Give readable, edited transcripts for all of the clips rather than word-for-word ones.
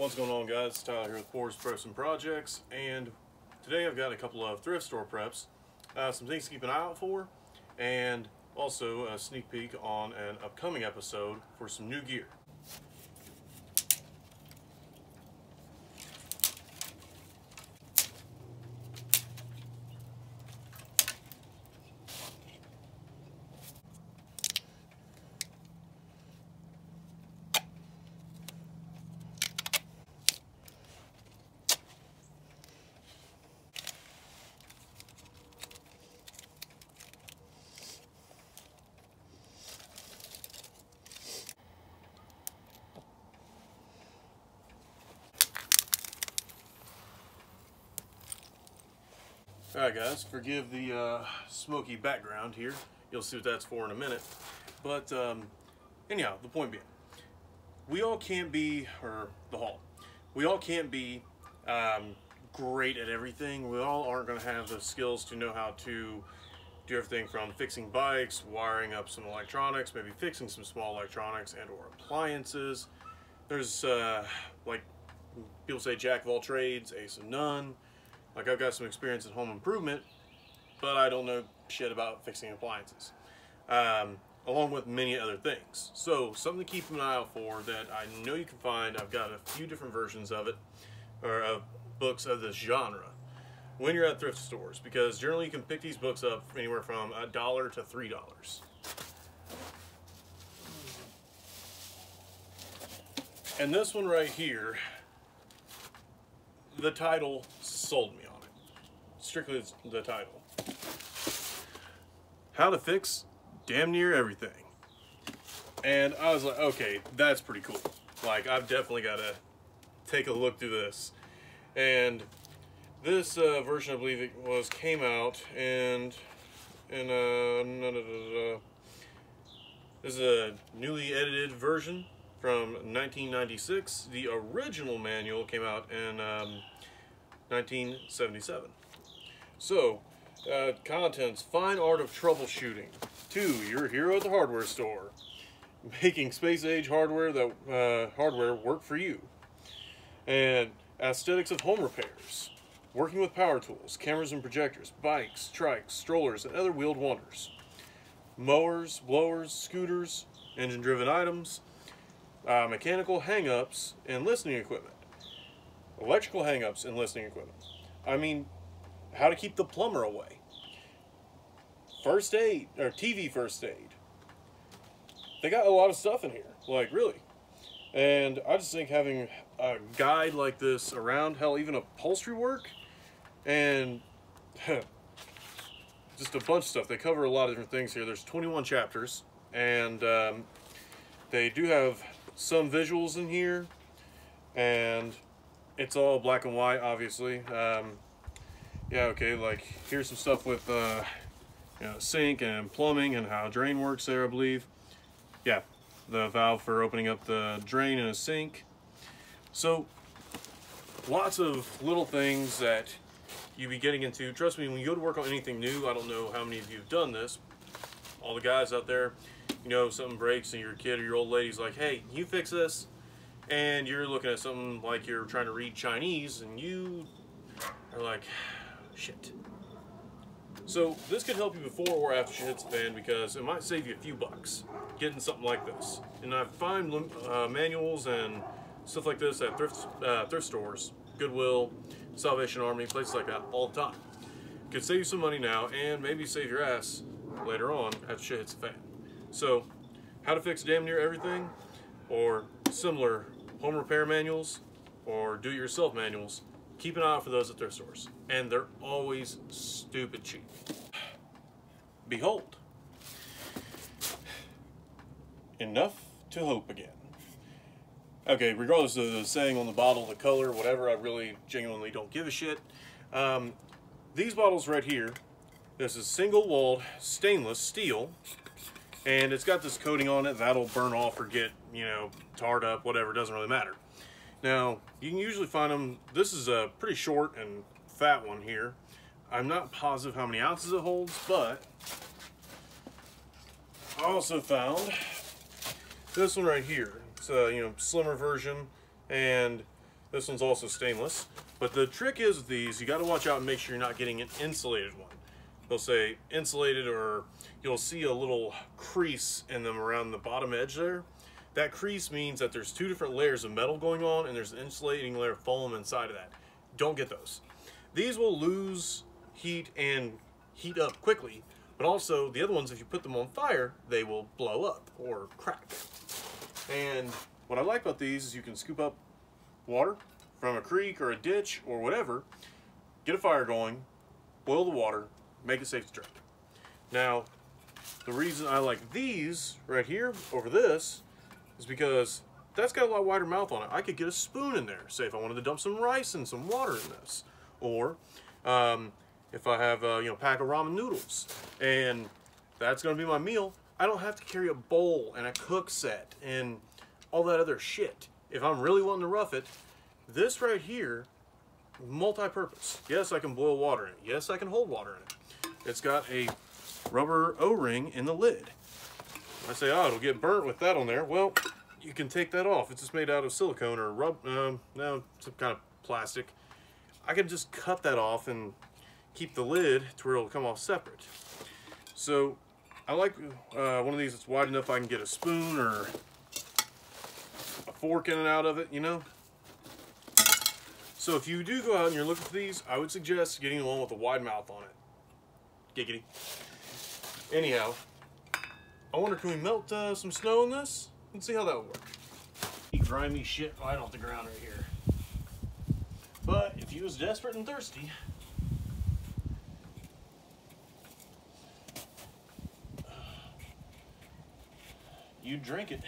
What's going on, guys? It's Tyler here with Pours Preps and Projects, and today I've got a couple of thrift store preps, some things to keep an eye out for, and also a sneak peek on an upcoming episode for some new gear. Alright guys, forgive the smoky background here. You'll see what that's for in a minute. But anyhow, the point being, we all can't be, we all can't be great at everything. We all aren't going to have the skills to know how to do everything from fixing bikes, wiring up some electronics, maybe fixing some small electronics and or appliances. There's like people say jack of all trades, ace of none. Like, I've got some experience in home improvement, but I don't know shit about fixing appliances, along with many other things. So, something to keep an eye out for that I know you can find. I've got a few different versions of it, or of books of this genre, when you're at thrift stores, because generally you can pick these books up anywhere from $1 to $3. And this one right here, the title sold me on it. Strictly the title. How to fix damn near everything. And I was like, okay, that's pretty cool. Like, I've definitely got to take a look through this. And this version, I believe it came out this is a newly edited version from 1996. The original manual came out in 1977. So, contents: fine art of troubleshooting. 2, your hero at the hardware store. Making space-age hardware work for you. And aesthetics of home repairs. Working with power tools, cameras and projectors, bikes, trikes, strollers, and other wheeled wonders. Mowers, blowers, scooters, engine-driven items. Mechanical hang-ups and listening equipment. Electrical hang-ups and listening equipment. I mean, how to keep the plumber away. First aid, or TV first aid. They got a lot of stuff in here, like, really. And I just think having a guide like this around, hell, even upholstery work, and just a bunch of stuff. They cover a lot of different things here. There's 21 chapters, and they do have some visuals in here, and it's all black and white, obviously. Yeah, okay, like, here's some stuff with you know, sink and plumbing and how drain works there, I believe. Yeah, the valve for opening up the drain in a sink. So, lots of little things that you be getting into. Trust me, when you go to work on anything new, I don't know how many of you have done this. All the guys out there, you know, something breaks and your kid or your old lady's like, hey, can you fix this? And you're looking at something like you're trying to read Chinese and you are like, shit. So this could help you before or after shit hits the fan, because it might save you a few bucks getting something like this. And I find manuals and stuff like this at thrift stores, Goodwill, Salvation Army, places like that all the time. Could save you some money now and maybe save your ass later on after shit hits the fan. So, how to fix damn near everything, or similar home repair manuals, or do-it-yourself manuals, keep an eye out for those at thrift stores. And they're always stupid cheap. Behold. Enough to hope again. Okay, regardless of the saying on the bottle, the color, whatever, I really genuinely don't give a shit. These bottles right here, this is single-walled stainless steel, and it's got this coating on it that'll burn off or get, you know, tarred up, whatever, it doesn't really matter. Now, you can usually find them, this is a pretty short and fat one here. I'm not positive how many ounces it holds, but I also found this one right here. It's a, you know, slimmer version, and This one's also stainless. But the trick is with these, you got to watch out and make sure you're not getting an insulated one. They'll say insulated, or you'll see a little crease in them around the bottom edge there. That crease means that there's two different layers of metal going on, and there's an insulating layer of foam inside of that. Don't get those. These will lose heat and heat up quickly, but also the other ones, if you put them on fire, they will blow up or crack. And what I like about these is you can scoop up water from a creek or a ditch or whatever, get a fire going, boil the water, make it safe to drink. Now, the reason I like these right here over this is because that's got a lot wider mouth on it. I could get a spoon in there, say if I wanted to dump some rice and some water in this. Or if I have a pack of ramen noodles and that's gonna be my meal, I don't have to carry a bowl and a cook set and all that other shit. If I'm really wanting to rough it, this right here, multi-purpose. Yes, I can boil water in it. Yes, I can hold water in it. It's got a rubber O-ring in the lid. I say, oh, it'll get burnt with that on there. Well, you can take that off. It's just made out of silicone or no, some kind of plastic. I can just cut that off and keep the lid to where it'll come off separate. So I like one of these that's wide enough I can get a spoon or a fork in and out of it, you know? So if you do go out and you're looking for these, I would suggest getting the one with a wide mouth on it. Giggity. Anyhow, I wonder, can we melt some snow in this? Let's see how that would work. Grimy shit right off the ground right here. But if you was desperate and thirsty, you'd drink it.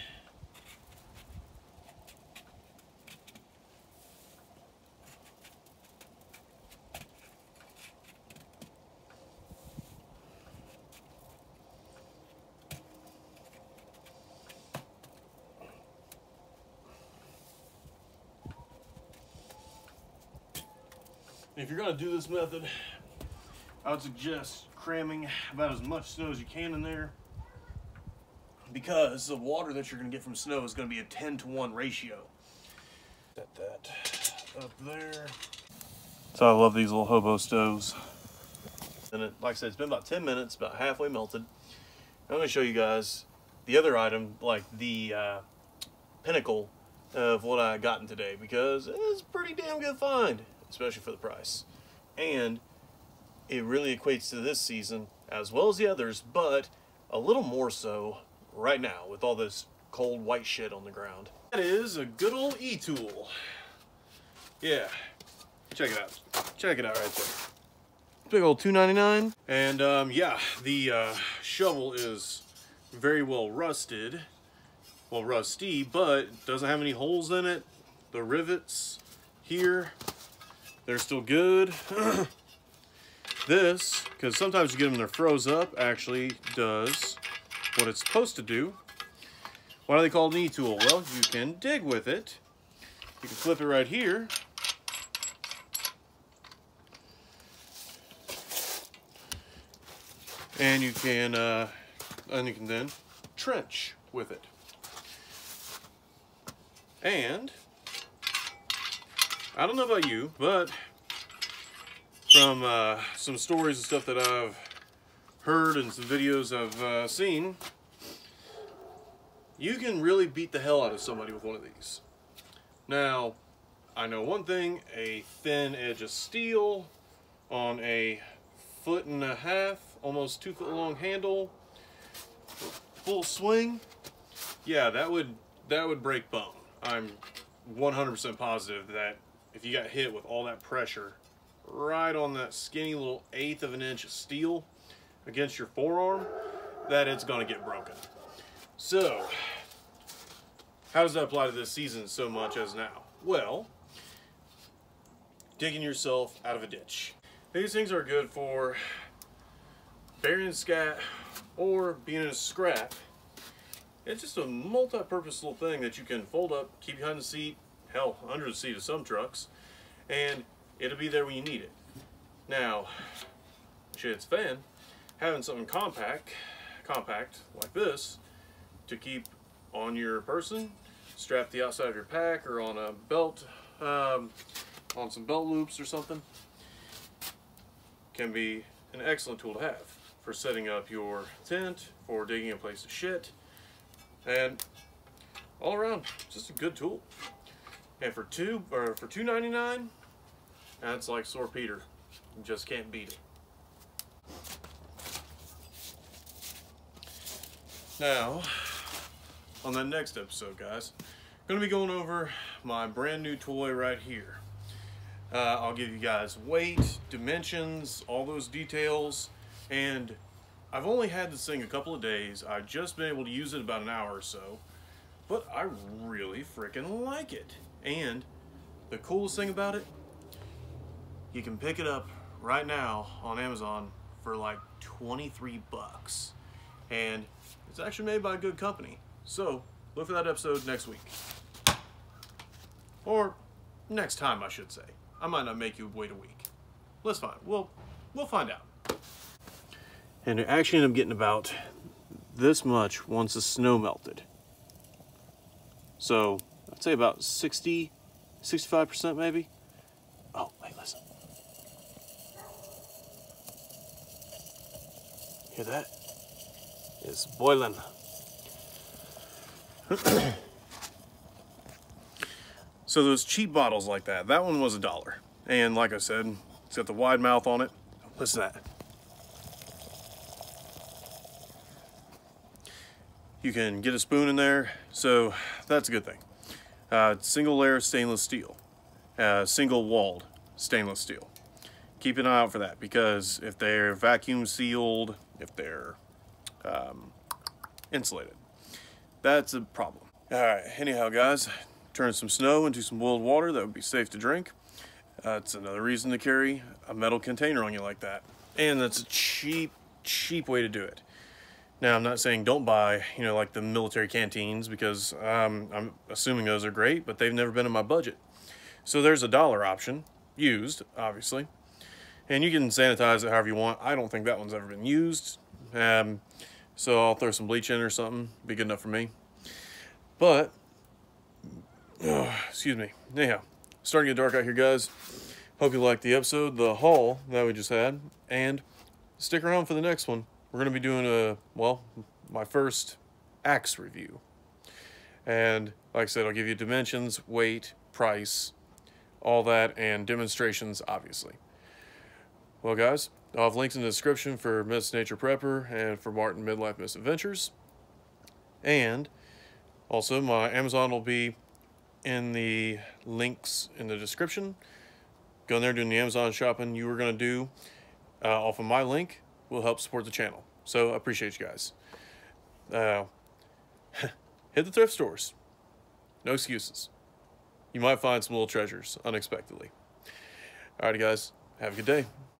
If you're going to do this method, I would suggest cramming about as much snow as you can in there, because the water that you're going to get from snow is going to be a 10-to-1 ratio. Set that up there. So I love these little hobo stoves. And it, like I said, it's been about 10 minutes, about halfway melted. I'm going to show you guys the other item, like the pinnacle of what I gotten today, because it's a pretty damn good find, especially for the price. And it really equates to this season as well as the others, but a little more so right now with all this cold white shit on the ground. That is a good old e-tool. Yeah, check it out. Check it out right there. Big old $2.99. And yeah, the shovel is very well rusted. Well, rusty, but doesn't have any holes in it. The rivets here, they're still good. This, because sometimes you get them and they're froze up, actually does what it's supposed to do. Why do they call it an e-tool? Well, you can dig with it. You can flip it right here. And you can then trench with it. And I don't know about you, but from some stories and stuff that I've heard and some videos I've seen, you can really beat the hell out of somebody with one of these. Now, I know one thing, a thin edge of steel on a 1.5 foot, almost 2 foot long handle, full swing, yeah, that would break bone. I'm 100% positive that if you got hit with all that pressure right on that skinny little 1/8 of an inch of steel against your forearm, that it's gonna get broken. So, how does that apply to this season so much as now? Well, digging yourself out of a ditch. These things are good for burying scat or being in a scrap. It's just a multi-purpose little thing that you can fold up, keep behind the seat, hell, under the seat of some trucks, and it'll be there when you need it. Now, shit, it's fan, having something compact like this to keep on your person, strap the outside of your pack or on a belt on some belt loops or something, can be an excellent tool to have for setting up your tent, for digging a place to shit, and all around, just a good tool. And for $2.99, that's like sore Peter. You just can't beat it. Now, on the next episode, guys, I'm going to be going over my brand new toy right here. I'll give you guys weight, dimensions, all those details, and I've only had this thing a couple of days. I've just been able to use it about an hour or so, but I really freaking like it. And the coolest thing about it, you can pick it up right now on Amazon for like 23 bucks. And it's actually made by a good company. So look for that episode next week. Or next time, I should say. I might not make you wait a week. Let's find. We'll find out. And it actually ended up getting about this much once the snow melted. So I'd say about 65% maybe. Oh, wait, listen. Hear that? It's boiling. So those cheap bottles like that one was $1. And like I said, it's got the wide mouth on it. Listen to that. You can get a spoon in there, so that's a good thing. Single layer stainless steel, single walled stainless steel. Keep an eye out for that, because if they're vacuum sealed, if they're insulated, that's a problem. All right, anyhow guys, turn some snow into some boiled water that would be safe to drink. It's another reason to carry a metal container on you like that. And that's a cheap way to do it. Now, I'm not saying don't buy, like the military canteens, because I'm assuming those are great, but they've never been in my budget. So there's a $1 option, used, obviously. And you can sanitize it however you want. I don't think that one's ever been used. So I'll throw some bleach in or something. Be good enough for me. But, excuse me. Anyhow, starting to get dark out here, guys. Hope you liked the episode, the haul that we just had. And stick around for the next one. We're going to be doing my first axe review. And like I said, I'll give you dimensions, weight, price, all that, and demonstrations, obviously. Well, guys, I'll have links in the description for Miss Nature Prepper and for Martin Midlife Misadventures. And also, my Amazon will be in the links in the description. Go in there doing the Amazon shopping you were going to do off of my link will help support the channel. So I appreciate you guys. Hit the thrift stores. No excuses. You might find some little treasures unexpectedly. Alrighty guys, have a good day.